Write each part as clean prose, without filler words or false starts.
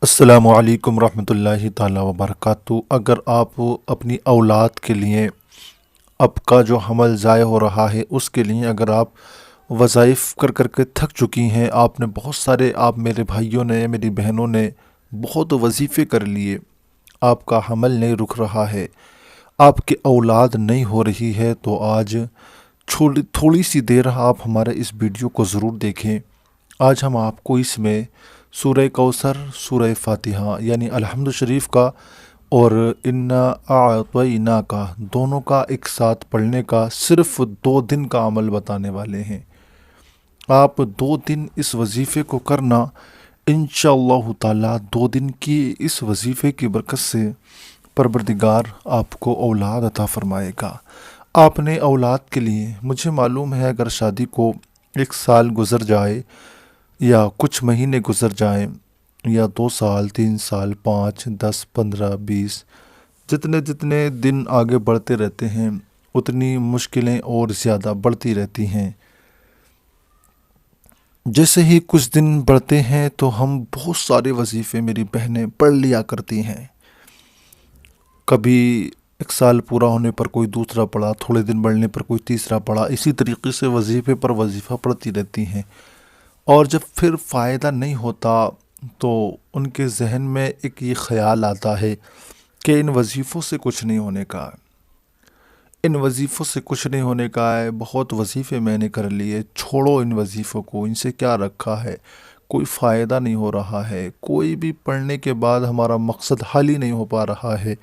السلام علیکم ورحمۃ اللہ تعالیٰ وبرکاتہ۔ اگر آپ اپنی اولاد کے لیے اب کا جو حمل ضائع ہو رہا ہے اس کے لیے اگر آپ وظائف کر کر کے تھک چکی ہیں، آپ نے بہت سارے، آپ میرے بھائیوں نے، میری بہنوں نے بہت وظیفے کر لیے، آپ کا حمل نہیں رک رہا ہے، آپ کی اولاد نہیں ہو رہی ہے، تو آج تھوڑی سی دیر آپ ہمارے اس ویڈیو کو ضرور دیکھیں۔ آج ہم آپ کو اس میں سورہ کوثر، سورہ فاتحہ یعنی الحمد شریف کا اور انا اعطیناک کا، دونوں کا ایک ساتھ پڑھنے کا صرف 2 دن کا عمل بتانے والے ہیں۔ آپ 2 دن اس وظیفے کو کرنا، انشاءاللہ تعالی 2 دن کی اس وظیفے کی برکت سے پروردگار آپ کو اولاد عطا فرمائے گا۔ آپ نے اولاد کے لیے، مجھے معلوم ہے اگر شادی کو 1 سال گزر جائے یا کچھ مہینے گزر جائیں یا 2 سال، 3 سال، 5، 10، 15، 20، جتنے جتنے دن آگے بڑھتے رہتے ہیں اتنی مشکلیں اور زیادہ بڑھتی رہتی ہیں۔ جیسے ہی کچھ دن بڑھتے ہیں تو ہم بہت سارے وظیفے میری بہنیں پڑھ لیا کرتی ہیں۔ کبھی 1 سال پورا ہونے پر کوئی دوسرا پڑھا، تھوڑے دن بڑھنے پر کوئی تیسرا پڑھا، اسی طریقے سے وظیفے پر وظیفہ پڑھتی رہتی ہیں۔ اور جب پھر فائدہ نہیں ہوتا تو ان کے ذہن میں ایک یہ خیال آتا ہے کہ ان وظیفوں سے کچھ نہیں ہونے کا ہے، ان وظیفوں سے کچھ نہیں ہونے کا ہے، بہت وظیفے میں نے کر لیے، چھوڑو ان وظیفوں کو، ان سے کیا رکھا ہے، کوئی فائدہ نہیں ہو رہا ہے، کوئی بھی پڑھنے کے بعد ہمارا مقصد حل ہی نہیں ہو پا رہا ہے،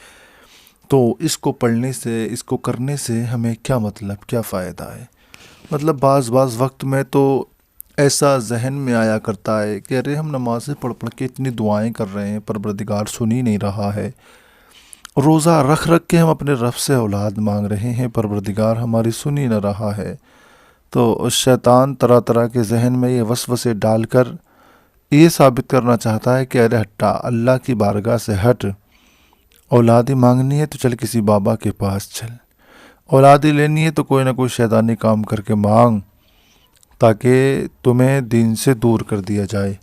تو اس کو پڑھنے سے، اس کو کرنے سے ہمیں کیا مطلب، کیا فائدہ ہے۔ مطلب بعض وقت میں تو ایسا ذہن میں آیا کرتا ہے کہ ارے ہم نمازیں پڑھ پڑھ کے اتنی دعائیں کر رہے ہیں، پروردگار سن ہی نہیں رہا ہے، روزہ رکھ رکھ کے ہم اپنے رب سے اولاد مانگ رہے ہیں، پروردگار ہماری سن ہی نہ رہا ہے۔ تو شیطان طرح طرح کے ذہن میں یہ وسوسے ڈال کر یہ ثابت کرنا چاہتا ہے کہ ارے ہٹا، اللہ کی بارگاہ سے ہٹ، اولادی مانگنی ہے تو چل کسی بابا کے پاس چل، اولادی لینی ہے تو کوئی نہ کوئی شیطانی کام کر کے مانگ، تاکہ تمہیں دین سے دور کر دیا جائے،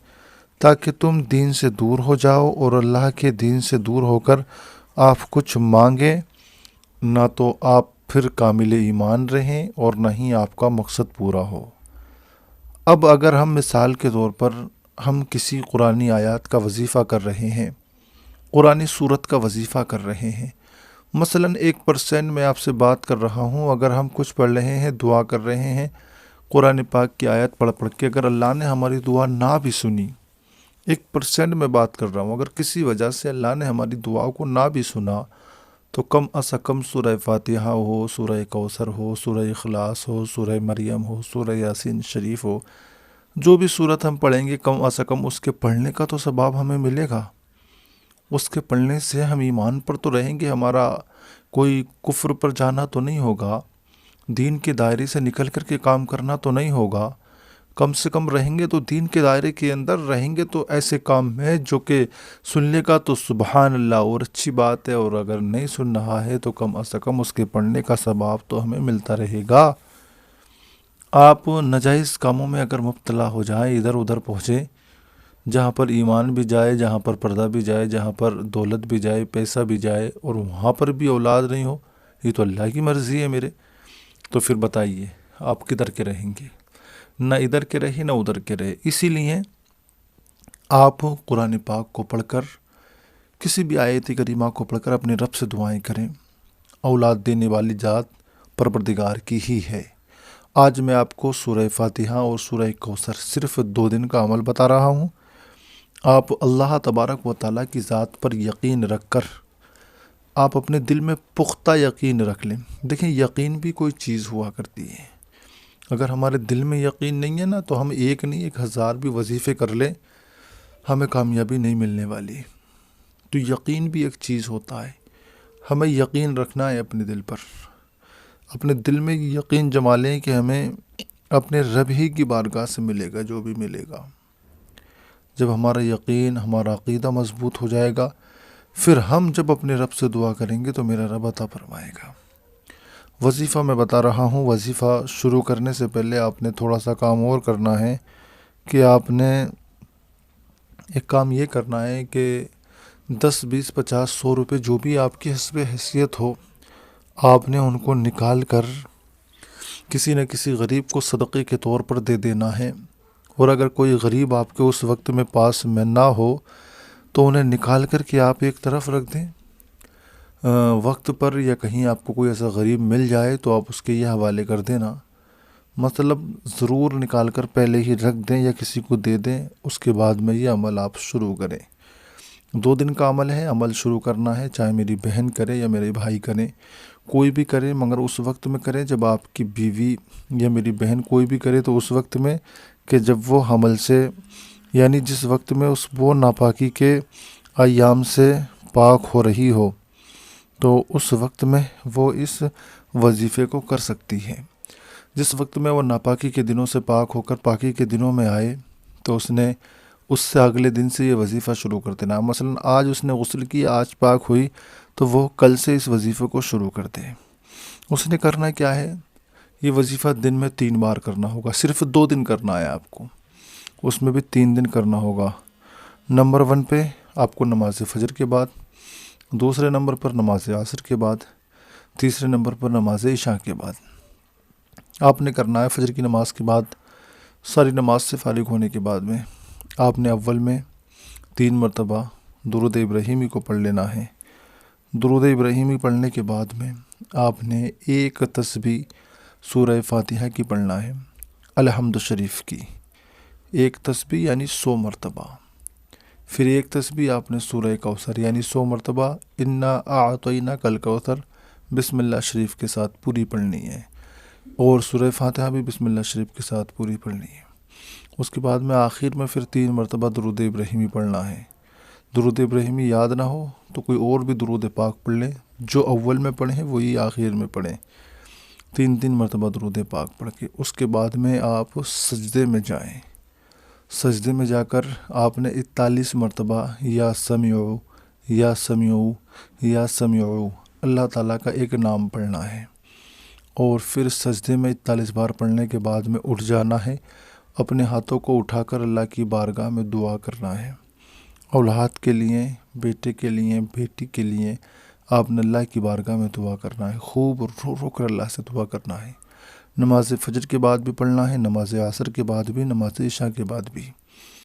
تاکہ تم دین سے دور ہو جاؤ، اور اللہ کے دین سے دور ہو کر آپ کچھ مانگیں نہ تو آپ پھر کامل ایمان رہیں اور نہ ہی آپ کا مقصد پورا ہو۔ اب اگر ہم مثال کے طور پر ہم کسی قرآنی آیات کا وظیفہ کر رہے ہیں، قرآنی صورت کا وظیفہ کر رہے ہیں، مثلا 1% میں آپ سے بات کر رہا ہوں، اگر ہم کچھ پڑھ رہے ہیں، دعا کر رہے ہیں، قرآن پاک کی آیت پڑھ پڑھ کے اگر اللہ نے ہماری دعا نہ بھی سنی، 1% میں بات کر رہا ہوں، اگر کسی وجہ سے اللہ نے ہماری دعا کو نہ بھی سنا، تو کم از کم سورہ فاتحہ ہو، سورہ کوثر ہو، سورہ اخلاص ہو، سورہ مریم ہو، سورہ یاسین شریف ہو، جو بھی صورت ہم پڑھیں گے کم از کم اس کے پڑھنے کا تو ثواب ہمیں ملے گا۔ اس کے پڑھنے سے ہم ایمان پر تو رہیں گے، ہمارا کوئی کفر پر جانا تو نہیں ہوگا، دین کے دائرے سے نکل کر کے کام کرنا تو نہیں ہوگا، کم سے کم رہیں گے تو دین کے دائرے کے اندر رہیں گے، تو ایسے کام میں جو کہ سننے کا تو سبحان اللہ اور اچھی بات ہے، اور اگر نہیں سن رہا ہے تو کم از کم اس کے پڑھنے کا ثواب تو ہمیں ملتا رہے گا۔ آپ ناجائز کاموں میں اگر مبتلا ہو جائیں، ادھر ادھر پہنچے، جہاں پر ایمان بھی جائے، جہاں پر پردہ بھی جائے، جہاں پر دولت بھی جائے، پیسہ بھی جائے، اور وہاں پر بھی اولاد نہیں ہو، یہ تو اللہ کی مرضی ہے میرے، تو پھر بتائیے آپ کدھر کے رہیں گے؟ نہ ادھر کے رہے نہ ادھر کے رہے۔ اسی لیے آپ قرآن پاک کو پڑھ کر، کسی بھی آیت کریمہ کو پڑھ کر اپنے رب سے دعائیں کریں، اولاد دینے والی ذات پروردگار کی ہی ہے۔ آج میں آپ کو سورہ فاتحہ اور سورہ کوثر صرف 2 دن کا عمل بتا رہا ہوں۔ آپ اللہ تبارک و تعالیٰ کی ذات پر یقین رکھ کر، آپ اپنے دل میں پختہ یقین رکھ لیں۔ دیکھیں، یقین بھی کوئی چیز ہوا کرتی ہے، اگر ہمارے دل میں یقین نہیں ہے نا، تو ہم 1 نہیں 1000 بھی وظیفے کر لیں، ہمیں کامیابی نہیں ملنے والی۔ تو یقین بھی ایک چیز ہوتا ہے، ہمیں یقین رکھنا ہے اپنے دل پر، اپنے دل میں یقین جما لیں کہ ہمیں اپنے رب ہی کی بارگاہ سے ملے گا جو بھی ملے گا۔ جب ہمارا یقین، ہمارا عقیدہ مضبوط ہو جائے گا، پھر ہم جب اپنے رب سے دعا کریں گے تو میرا رب عطا فرمائے گا۔ وظیفہ میں بتا رہا ہوں، وظیفہ شروع کرنے سے پہلے آپ نے تھوڑا سا کام اور کرنا ہے کہ آپ نے ایک کام یہ کرنا ہے کہ 10 20 50 100 روپے جو بھی آپ کی حسب حیثیت ہو، آپ نے ان کو نکال کر کسی نہ کسی غریب کو صدقے کے طور پر دے دینا ہے۔ اور اگر کوئی غریب آپ کے اس وقت میں پاس میں نہ ہو تو انہیں نکال کر کے آپ ایک طرف رکھ دیں۔ وقت پر یا کہیں آپ کو کوئی ایسا غریب مل جائے تو آپ اس کے یہ حوالے کر دینا، مطلب ضرور نکال کر پہلے ہی رکھ دیں یا کسی کو دے دیں، اس کے بعد میں یہ عمل آپ شروع کریں۔ 2 دن کا عمل ہے، عمل شروع کرنا ہے، چاہے میری بہن کرے یا میرے بھائی کریں، کوئی بھی کرے، مگر اس وقت میں کرے جب آپ کی بیوی یا میری بہن کوئی بھی کرے تو اس وقت میں کہ جب وہ حمل سے، یعنی جس وقت میں وہ ناپاکی کے ایام سے پاک ہو رہی ہو، تو اس وقت میں وہ اس وظیفے کو کر سکتی ہے۔ جس وقت میں وہ ناپاکی کے دنوں سے پاک ہو کر پاکی کے دنوں میں آئے تو اس نے اس سے اگلے دن سے یہ وظیفہ شروع کر دینا۔ مثلا آج اس نے غسل کی، آج پاک ہوئی، تو وہ کل سے اس وظیفے کو شروع کر دے۔ اس نے کرنا کیا ہے؟ یہ وظیفہ دن میں 3 بار کرنا ہوگا، صرف 2 دن کرنا ہے آپ کو، اس میں بھی 3 دن کرنا ہوگا۔ نمبر 1 پہ آپ کو نماز فجر کے بعد، دوسرے نمبر پر نماز عصر کے بعد، تیسرے نمبر پر نماز عشاء کے بعد۔ آپ نے کرنا ہے فجر کی نماز کے بعد، ساری نماز سے فارغ ہونے کے بعد میں آپ نے اول میں 3 مرتبہ درود ابراہیمی کو پڑھ لینا ہے۔ درود ابراہیمی پڑھنے کے بعد میں آپ نے ایک تسبیح سورہ فاتحہ کی پڑھنا ہے، الحمد شریف کی ایک تسبیح یعنی 100 مرتبہ۔ پھر ایک تسبیح آپ نے سورہ کوثر یعنی 100 مرتبہ انا اعطیناک الکوثر بسم اللہ شریف کے ساتھ پوری پڑھنی ہے، اور سورہ فاتحہ بھی بسم اللہ شریف کے ساتھ پوری پڑھنی ہے۔ اس کے بعد میں آخر میں پھر 3 مرتبہ درود ابراہیمی پڑھنا ہے۔ درود ابراہیمی یاد نہ ہو تو کوئی اور بھی درود پاک پڑھ لیں، جو اول میں پڑھیں وہی آخر میں پڑھیں، 3 مرتبہ درود پاک پڑھ کے اس کے بعد میں آپ سجدے میں جائیں۔ سجدے میں جا کر آپ نے 41 مرتبہ یا سمیعو یا سمیعو یا سمیعو اللہ تعالیٰ کا ایک نام پڑھنا ہے، اور پھر سجدے میں 41 بار پڑھنے کے بعد میں اٹھ جانا ہے، اپنے ہاتھوں کو اٹھا کر اللہ کی بارگاہ میں دعا کرنا ہے۔ اولاد کے لیے، بیٹے کے لیے، بیٹی کے لیے آپ نے اللہ کی بارگاہ میں دعا کرنا ہے، خوب رو رو کر اللہ سے دعا کرنا ہے۔ نماز فجر کے بعد بھی پڑھنا ہے، نماز عصر کے بعد بھی، نماز عشاء کے بعد بھی۔